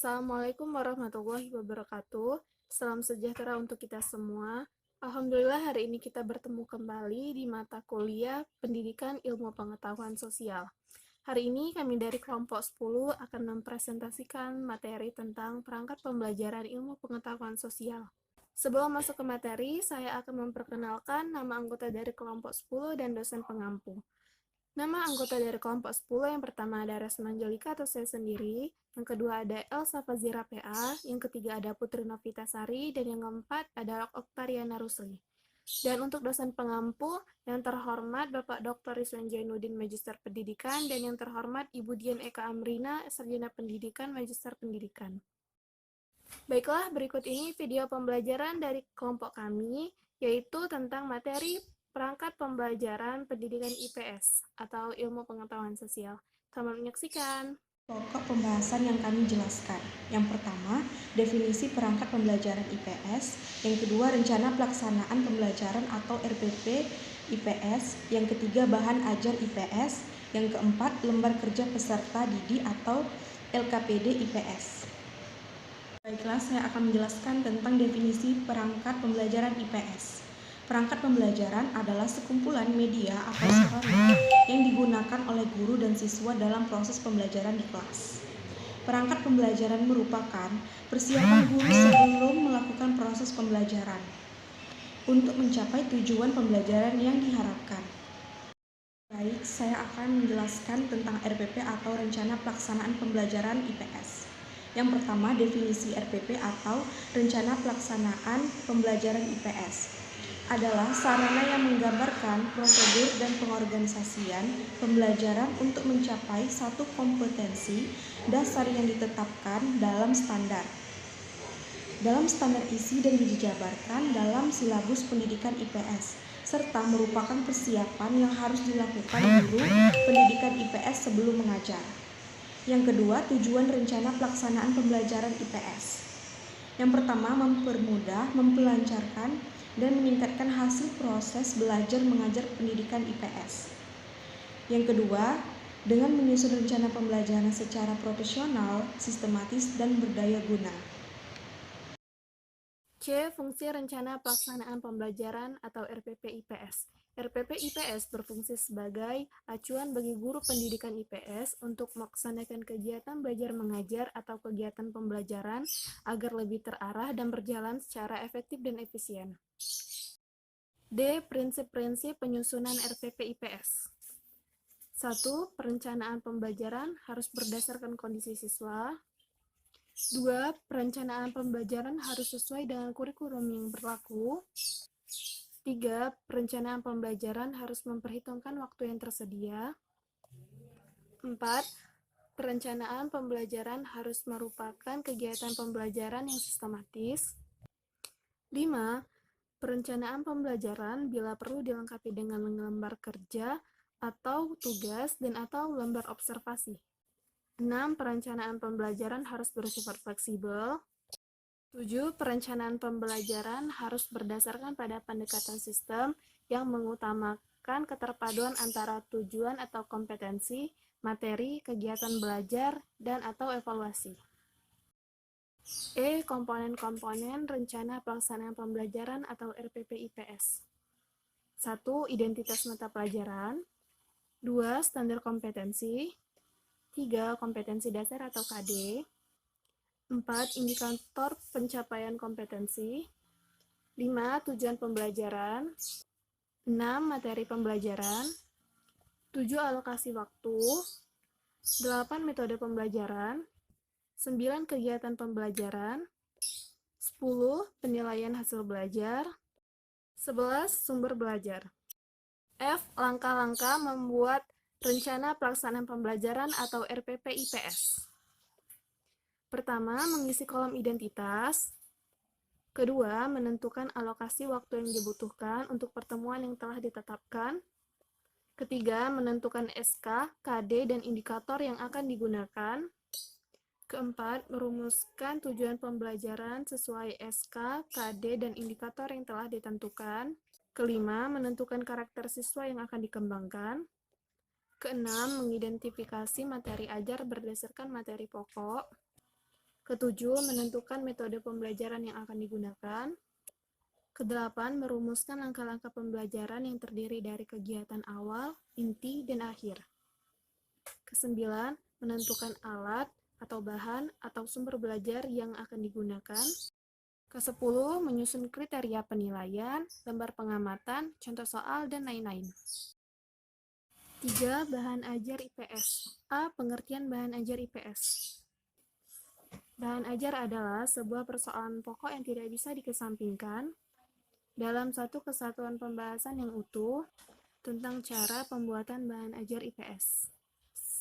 Assalamualaikum warahmatullahi wabarakatuh. Salam sejahtera untuk kita semua. Alhamdulillah hari ini kita bertemu kembali di mata kuliah Pendidikan Ilmu Pengetahuan Sosial. Hari ini kami dari kelompok 10 akan mempresentasikan materi tentang perangkat pembelajaran ilmu pengetahuan sosial. Sebelum masuk ke materi, saya akan memperkenalkan nama anggota dari kelompok 10 dan dosen pengampu. Nama anggota dari kelompok 10 yang pertama ada Resma Angelika atau saya sendiri, yang kedua ada Elsa Fazira PA, yang ketiga ada Putri Novitasari, dan yang keempat ada Oktariana Rusli. Dan untuk dosen pengampu, yang terhormat Bapak Dr. Rizwan Jainuddin, Magister Pendidikan, dan yang terhormat Ibu Dian Eka Amrina, Sarjana Pendidikan, Magister Pendidikan. Baiklah, berikut ini video pembelajaran dari kelompok kami, yaitu tentang materi perangkat pembelajaran pendidikan IPS atau ilmu pengetahuan sosial. Selamat menyaksikan. Pokok pembahasan yang kami jelaskan. Yang pertama, definisi perangkat pembelajaran IPS. Yang kedua, rencana pelaksanaan pembelajaran atau RPP IPS. Yang ketiga, bahan ajar IPS. Yang keempat, lembar kerja peserta didik atau LKPD IPS. Baiklah, saya akan menjelaskan tentang definisi perangkat pembelajaran IPS. Perangkat pembelajaran adalah sekumpulan media atau sarana yang digunakan oleh guru dan siswa dalam proses pembelajaran di kelas. Perangkat pembelajaran merupakan persiapan guru sebelum melakukan proses pembelajaran untuk mencapai tujuan pembelajaran yang diharapkan. Baik, saya akan menjelaskan tentang RPP atau Rencana Pelaksanaan Pembelajaran IPS. Yang pertama, definisi RPP atau Rencana Pelaksanaan Pembelajaran IPS adalah sarana yang menggambarkan prosedur dan pengorganisasian pembelajaran untuk mencapai satu kompetensi dasar yang ditetapkan dalam standar isi dan dijabarkan dalam silabus pendidikan IPS, serta merupakan persiapan yang harus dilakukan guru pendidikan IPS sebelum mengajar. Yang kedua, tujuan rencana pelaksanaan pembelajaran IPS. Yang pertama, mempermudah, memperlancarkan, dan meningkatkan hasil proses belajar mengajar pendidikan IPS. Yang kedua, dengan menyusun rencana pembelajaran secara profesional, sistematis, dan berdaya guna. C. Fungsi Rencana Pelaksanaan Pembelajaran atau RPP IPS. RPP IPS berfungsi sebagai acuan bagi guru pendidikan IPS untuk melaksanakan kegiatan belajar mengajar atau kegiatan pembelajaran agar lebih terarah dan berjalan secara efektif dan efisien. D. Prinsip-prinsip penyusunan RPP IPS. 1. Perencanaan pembelajaran harus berdasarkan kondisi siswa. 2. Perencanaan pembelajaran harus sesuai dengan kurikulum yang berlaku. 3. Perencanaan pembelajaran harus memperhitungkan waktu yang tersedia. 4. Perencanaan pembelajaran harus merupakan kegiatan pembelajaran yang sistematis. 5. Perencanaan pembelajaran bila perlu dilengkapi dengan lembar kerja atau tugas dan atau lembar observasi. 6. Perencanaan pembelajaran harus bersifat fleksibel. 7. Perencanaan pembelajaran harus berdasarkan pada pendekatan sistem yang mengutamakan keterpaduan antara tujuan atau kompetensi, materi, kegiatan belajar, dan atau evaluasi. E. Komponen-komponen rencana pelaksanaan pembelajaran atau RPP IPS. 1. Identitas mata pelajaran. 2. Standar kompetensi. 3. Kompetensi dasar atau KD. 4. Indikator pencapaian kompetensi. 5. Tujuan pembelajaran. 6. Materi pembelajaran. 7. Alokasi waktu. 8. Metode pembelajaran. 9. Kegiatan pembelajaran. 10. Penilaian hasil belajar. 11. Sumber belajar. F. Langkah-langkah membuat rencana pelaksanaan pembelajaran atau RPP IPS. Pertama, mengisi kolom identitas. Kedua, menentukan alokasi waktu yang dibutuhkan untuk pertemuan yang telah ditetapkan. Ketiga, menentukan SK, KD, dan indikator yang akan digunakan. Keempat, merumuskan tujuan pembelajaran sesuai SK, KD, dan indikator yang telah ditentukan. Kelima, menentukan karakter siswa yang akan dikembangkan. Keenam, mengidentifikasi materi ajar berdasarkan materi pokok. Ketujuh, menentukan metode pembelajaran yang akan digunakan. Kedelapan, merumuskan langkah-langkah pembelajaran yang terdiri dari kegiatan awal, inti, dan akhir. Kesembilan, menentukan alat atau bahan atau sumber belajar yang akan digunakan. Kesepuluh, menyusun kriteria penilaian, lembar pengamatan, contoh soal, dan lain-lain. 3. Bahan ajar IPS. A. Pengertian bahan ajar IPS. Bahan ajar adalah sebuah persoalan pokok yang tidak bisa dikesampingkan dalam satu kesatuan pembahasan yang utuh tentang cara pembuatan bahan ajar IPS.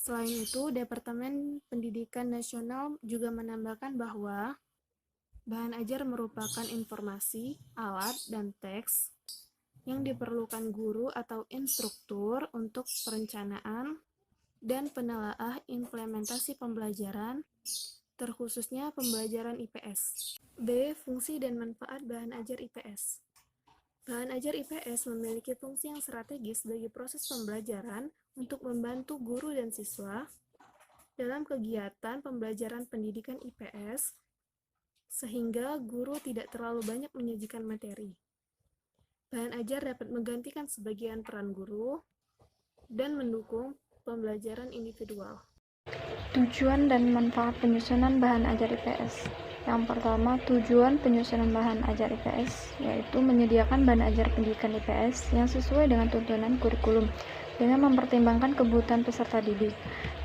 Selain itu, Departemen Pendidikan Nasional juga menambahkan bahwa bahan ajar merupakan informasi, alat, dan teks yang diperlukan guru atau instruktur untuk perencanaan dan penelaah implementasi pembelajaran, terkhususnya pembelajaran IPS. B. Fungsi dan manfaat bahan ajar IPS. Bahan ajar IPS memiliki fungsi yang strategis bagi proses pembelajaran untuk membantu guru dan siswa dalam kegiatan pembelajaran pendidikan IPS, sehingga guru tidak terlalu banyak menyajikan materi. Bahan ajar dapat menggantikan sebagian peran guru dan mendukung pembelajaran individual. Tujuan dan manfaat penyusunan bahan ajar IPS. Yang pertama, tujuan penyusunan bahan ajar IPS yaitu menyediakan bahan ajar pendidikan IPS yang sesuai dengan tuntunan kurikulum dengan mempertimbangkan kebutuhan peserta didik.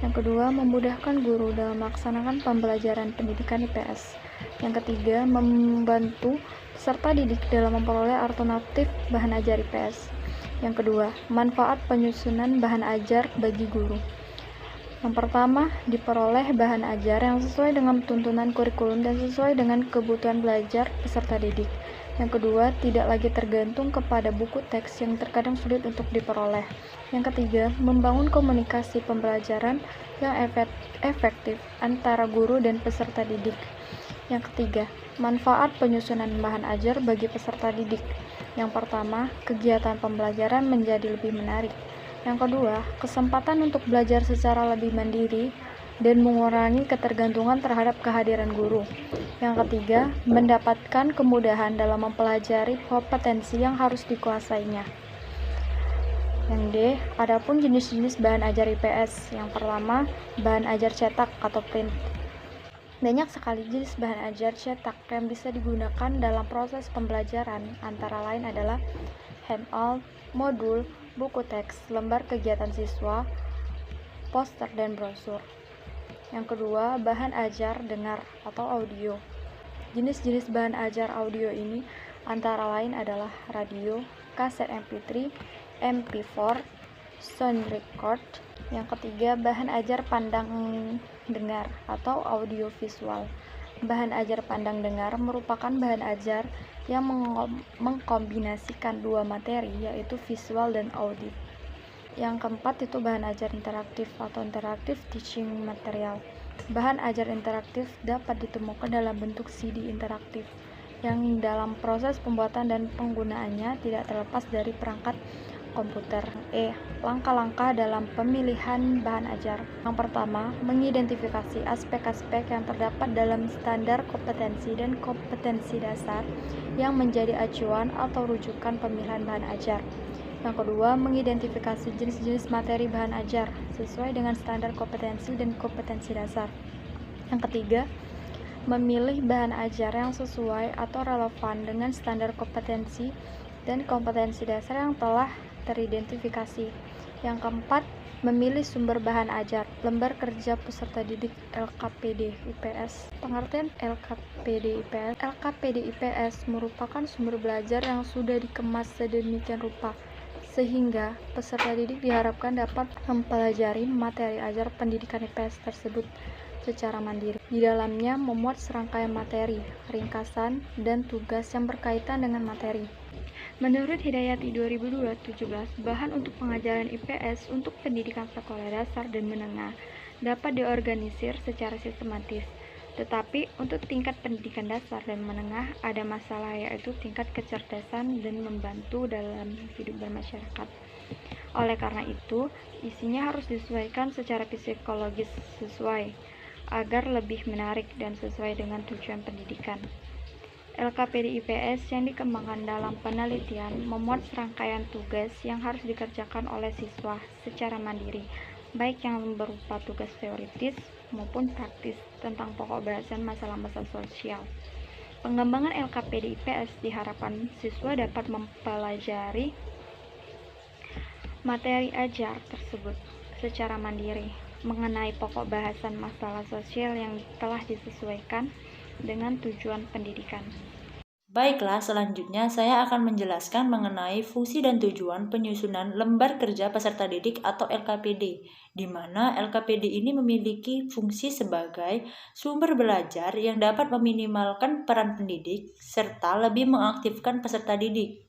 Yang kedua, memudahkan guru dalam melaksanakan pembelajaran pendidikan IPS. Yang ketiga, membantu peserta didik dalam memperoleh alternatif bahan ajar IPS. Yang kedua, manfaat penyusunan bahan ajar bagi guru. Yang pertama, diperoleh bahan ajar yang sesuai dengan tuntunan kurikulum dan sesuai dengan kebutuhan belajar peserta didik. Yang kedua, tidak lagi tergantung kepada buku teks yang terkadang sulit untuk diperoleh. Yang ketiga, membangun komunikasi pembelajaran yang efektif antara guru dan peserta didik. Yang ketiga, manfaat penyusunan bahan ajar bagi peserta didik. Yang pertama, kegiatan pembelajaran menjadi lebih menarik. Yang kedua, kesempatan untuk belajar secara lebih mandiri dan mengurangi ketergantungan terhadap kehadiran guru. Yang ketiga, mendapatkan kemudahan dalam mempelajari kompetensi yang harus dikuasainya. Yang D, adapun jenis-jenis bahan ajar IPS. Yang pertama, bahan ajar cetak atau print. Banyak sekali jenis bahan ajar cetak yang bisa digunakan dalam proses pembelajaran, antara lain adalah handout, modul, buku teks, lembar kegiatan siswa, poster, dan brosur. Yang kedua, bahan ajar dengar atau audio. Jenis-jenis bahan ajar audio ini antara lain adalah radio, kaset MP3, MP4, sound record. Yang ketiga, bahan ajar pandang dengar atau audio visual. Bahan ajar pandang dengar merupakan bahan ajar yang mengkombinasikan dua materi, yaitu visual dan audio. Yang keempat itu bahan ajar interaktif atau interactive teaching material. Bahan ajar interaktif dapat ditemukan dalam bentuk CD interaktif, yang dalam proses pembuatan dan penggunaannya tidak terlepas dari perangkat komputer. Langkah-langkah dalam pemilihan bahan ajar. Yang pertama, mengidentifikasi aspek-aspek yang terdapat dalam standar kompetensi dan kompetensi dasar yang menjadi acuan atau rujukan pemilihan bahan ajar. Yang kedua, mengidentifikasi jenis-jenis materi bahan ajar sesuai dengan standar kompetensi dan kompetensi dasar. Yang ketiga, memilih bahan ajar yang sesuai atau relevan dengan standar kompetensi dan kompetensi dasar yang telah teridentifikasi. Yang keempat, memilih sumber bahan ajar, lembar kerja peserta didik LKPD IPS. Pengertian LKPD IPS. LKPD IPS merupakan sumber belajar yang sudah dikemas sedemikian rupa sehingga peserta didik diharapkan dapat mempelajari materi ajar pendidikan IPS tersebut secara mandiri. Di dalamnya memuat serangkaian materi, ringkasan, dan tugas yang berkaitan dengan materi. Menurut Hidayati 2017, bahan untuk pengajaran IPS untuk pendidikan sekolah dasar dan menengah dapat diorganisir secara sistematis. Tetapi untuk tingkat pendidikan dasar dan menengah ada masalah, yaitu tingkat kecerdasan dan membantu dalam hidup bermasyarakat. Oleh karena itu, isinya harus disesuaikan secara psikologis sesuai. agar lebih menarik dan sesuai dengan tujuan pendidikan. LKPD IPS yang dikembangkan dalam penelitian memuat serangkaian tugas yang harus dikerjakan oleh siswa secara mandiri, baik yang berupa tugas teoritis maupun praktis tentang pokok bahasan masalah-masalah sosial. Pengembangan LKPD IPS diharapkan siswa dapat mempelajari materi ajar tersebut secara mandiri mengenai pokok bahasan masalah sosial yang telah disesuaikan dengan tujuan pendidikan. Baiklah, selanjutnya saya akan menjelaskan mengenai fungsi dan tujuan penyusunan lembar kerja peserta didik atau LKPD, di mana LKPD ini memiliki fungsi sebagai sumber belajar yang dapat meminimalkan peran pendidik serta lebih mengaktifkan peserta didik.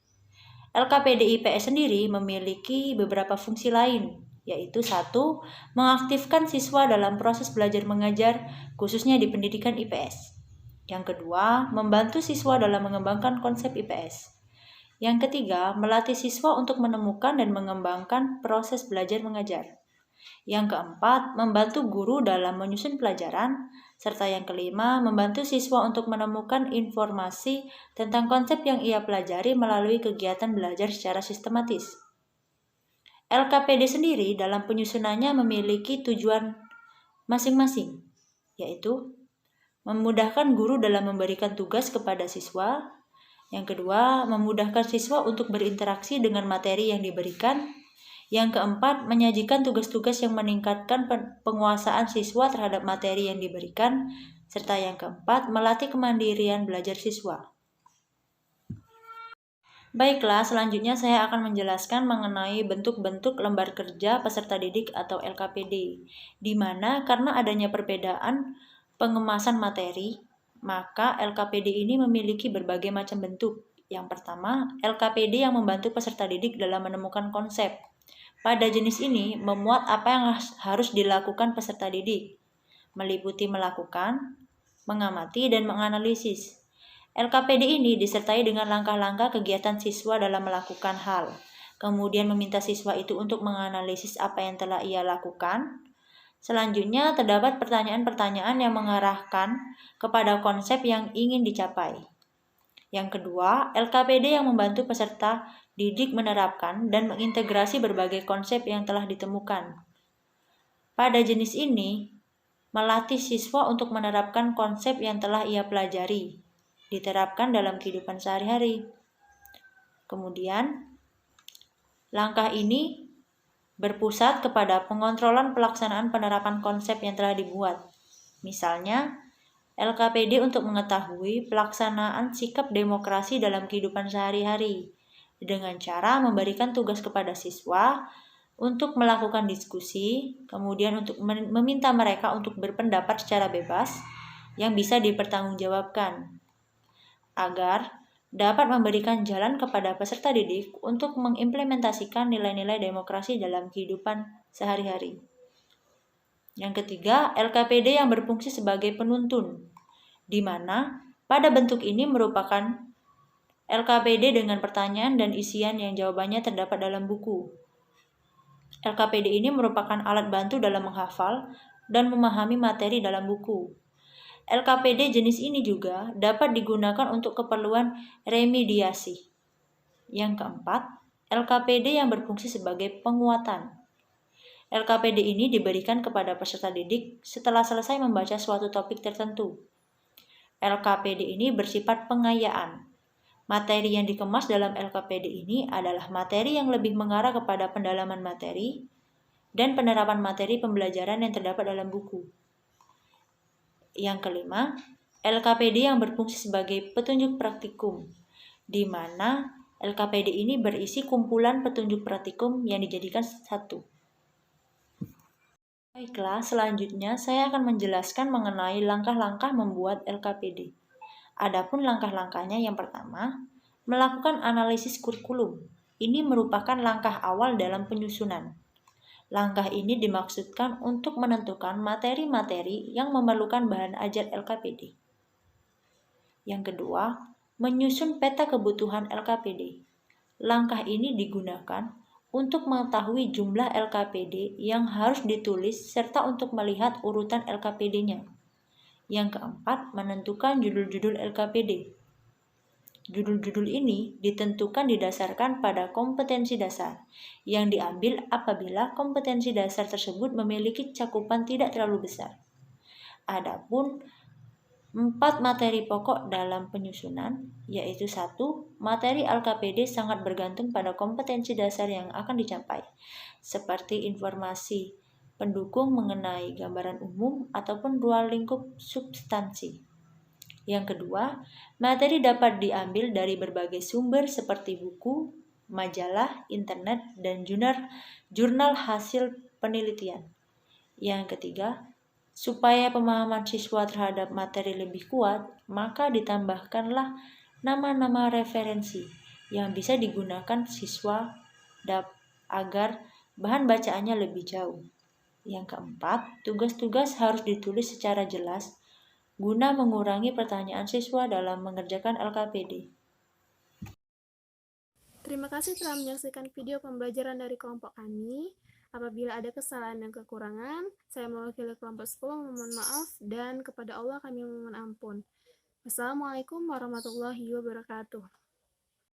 LKPD IPS sendiri memiliki beberapa fungsi lain, yaitu 1. Mengaktifkan siswa dalam proses belajar mengajar, khususnya di pendidikan IPS. Yang kedua, membantu siswa dalam mengembangkan konsep IPS. Yang ketiga, melatih siswa untuk menemukan dan mengembangkan proses belajar mengajar. Yang keempat, membantu guru dalam menyusun pelajaran. Serta yang kelima, membantu siswa untuk menemukan informasi tentang konsep yang ia pelajari melalui kegiatan belajar secara sistematis. LKPD sendiri dalam penyusunannya memiliki tujuan masing-masing, yaitu memudahkan guru dalam memberikan tugas kepada siswa. Yang kedua, memudahkan siswa untuk berinteraksi dengan materi yang diberikan. Yang keempat, menyajikan tugas-tugas yang meningkatkan penguasaan siswa terhadap materi yang diberikan. Serta yang keempat, melatih kemandirian belajar siswa. Baiklah, selanjutnya saya akan menjelaskan mengenai bentuk-bentuk lembar kerja peserta didik atau LKPD, di mana karena adanya perbedaan pengemasan materi, maka LKPD ini memiliki berbagai macam bentuk. Yang pertama, LKPD yang membantu peserta didik dalam menemukan konsep. Pada jenis ini, memuat apa yang harus dilakukan peserta didik, meliputi melakukan, mengamati, dan menganalisis. LKPD ini disertai dengan langkah-langkah kegiatan siswa dalam melakukan hal, kemudian meminta siswa itu untuk menganalisis apa yang telah ia lakukan. Selanjutnya, terdapat pertanyaan-pertanyaan yang mengarahkan kepada konsep yang ingin dicapai. Yang kedua, LKPD yang membantu peserta didik menerapkan dan mengintegrasi berbagai konsep yang telah ditemukan. Pada jenis ini, melatih siswa untuk menerapkan konsep yang telah ia pelajari, diterapkan dalam kehidupan sehari-hari. Kemudian, langkah ini berpusat kepada pengontrolan pelaksanaan penerapan konsep yang telah dibuat. Misalnya, LKPD untuk mengetahui pelaksanaan sikap demokrasi dalam kehidupan sehari-hari dengan cara memberikan tugas kepada siswa untuk melakukan diskusi, kemudian untuk meminta mereka untuk berpendapat secara bebas yang bisa dipertanggungjawabkan, agar dapat memberikan jalan kepada peserta didik untuk mengimplementasikan nilai-nilai demokrasi dalam kehidupan sehari-hari. Yang ketiga, LKPD yang berfungsi sebagai penuntun, di mana pada bentuk ini merupakan LKPD dengan pertanyaan dan isian yang jawabannya terdapat dalam buku. LKPD ini merupakan alat bantu dalam menghafal dan memahami materi dalam buku. LKPD jenis ini juga dapat digunakan untuk keperluan remediasi. Yang keempat, LKPD yang berfungsi sebagai penguatan. LKPD ini diberikan kepada peserta didik setelah selesai membaca suatu topik tertentu. LKPD ini bersifat pengayaan. Materi yang dikemas dalam LKPD ini adalah materi yang lebih mengarah kepada pendalaman materi dan penerapan materi pembelajaran yang terdapat dalam buku. Yang kelima, LKPD yang berfungsi sebagai petunjuk praktikum, di mana LKPD ini berisi kumpulan petunjuk praktikum yang dijadikan satu. Baiklah, selanjutnya saya akan menjelaskan mengenai langkah-langkah membuat LKPD. Adapun langkah-langkahnya yang pertama, melakukan analisis kurikulum. Ini merupakan langkah awal dalam penyusunan. Langkah ini dimaksudkan untuk menentukan materi-materi yang memerlukan bahan ajar LKPD. Yang kedua, menyusun peta kebutuhan LKPD. Langkah ini digunakan untuk mengetahui jumlah LKPD yang harus ditulis serta untuk melihat urutan LKPD-nya. Yang keempat, menentukan judul-judul LKPD. Judul-judul ini ditentukan didasarkan pada kompetensi dasar yang diambil apabila kompetensi dasar tersebut memiliki cakupan tidak terlalu besar. Adapun 4 materi pokok dalam penyusunan, yaitu 1. Materi LKPD sangat bergantung pada kompetensi dasar yang akan dicapai, seperti informasi pendukung mengenai gambaran umum ataupun ruang lingkup substansi. Yang kedua, materi dapat diambil dari berbagai sumber seperti buku, majalah, internet, dan jurnal hasil penelitian. Yang ketiga, supaya pemahaman siswa terhadap materi lebih kuat, maka ditambahkanlah nama-nama referensi yang bisa digunakan siswa agar bahan bacaannya lebih jauh. Yang keempat, tugas-tugas harus ditulis secara jelas guna mengurangi pertanyaan siswa dalam mengerjakan LKPD. Terima kasih telah menyaksikan video pembelajaran dari kelompok kami. Apabila ada kesalahan dan kekurangan, saya mewakili kelompok 10 memohon maaf dan kepada Allah kami memohon ampun. Wassalamualaikum warahmatullahi wabarakatuh.